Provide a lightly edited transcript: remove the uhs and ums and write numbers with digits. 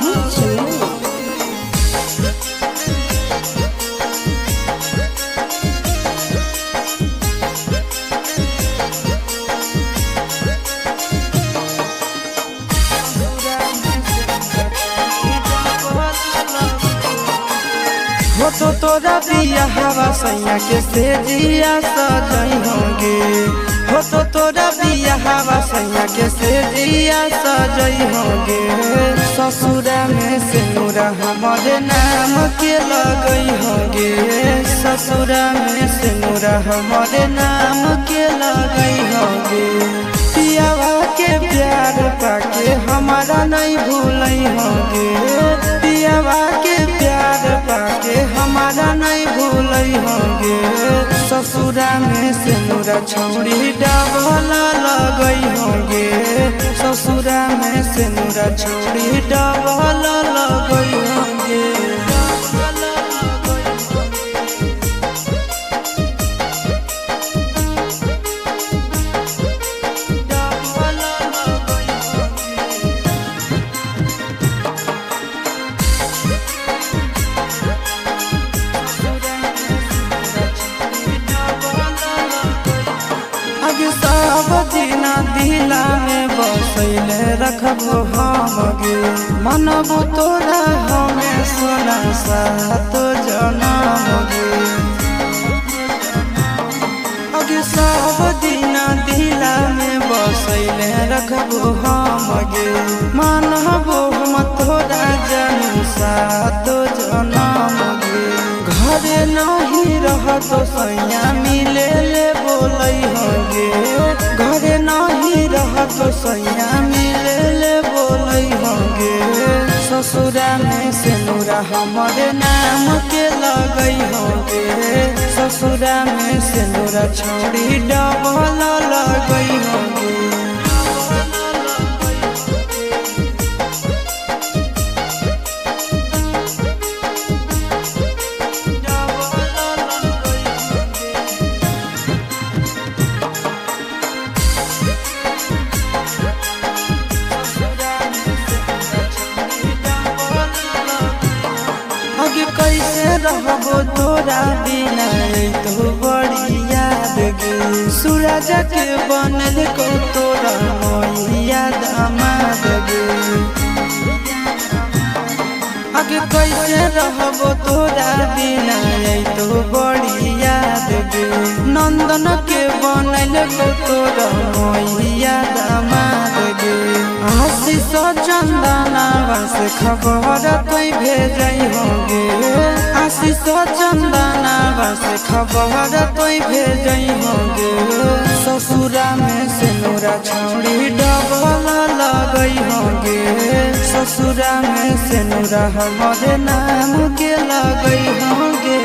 नहीं चले। हो तो तोरा बिया हवा सैया के सेजिया सजई होंगे। हो तो तोरा बिया हवा सैया के सेजिया सजई होंगे। ससुरा में सिनुरा हमारे नाम के लगई होंगे। ससुरा में सिनुरा हमारे नाम के लगई होंगे। पियावा के प्यार पाके हमारा नहीं भूलई होंगे। पियावा के प्यार पाके हमारा नहीं भूलई होंगे। ससुरा में सिनुरा छौड़ी डबल लगई होंगे। ससुरा में सिनुरा छौड़ी डबल लगई होंगे। सब दिना दिला में बसैले रखबो हम गे। मनबो तोरा हमें सोना साथ जनम गे। अगे सब दिना दिला में बसैले रखबो हम गे। मनबो हम तोरा जन साथ जनम गे। घरे नहीं रह तो सैया मिले ले बोलई होंगे। घरे नहीं रह तो सैया मिले ले बोलई होंगे। ससुरा में सिनुरा हमारे नाम के लगई होंगे। ससुरा में सिनुरा छौड़ी डबल लगई होंगे। अगे कैसे रहबो तोरा बिना तो बड़ी याद गे। सूरज के बनल को तोरा मैया दामाद गे। अगे कैसे रहबो तोरा बिना तो बड़ी याद गे। नंदन के बनल को तोरा मैया दामाद गे। आशीष चंदना बस खबर कोई भेजई होंगे। आशीष चंदना बस खबर कोई भेजई होंगे। ससुरा में सिनुरा छौड़ी डबल लगई होंगे। ससुरा में सिनुरा हमारे नाम के लगई होंगे।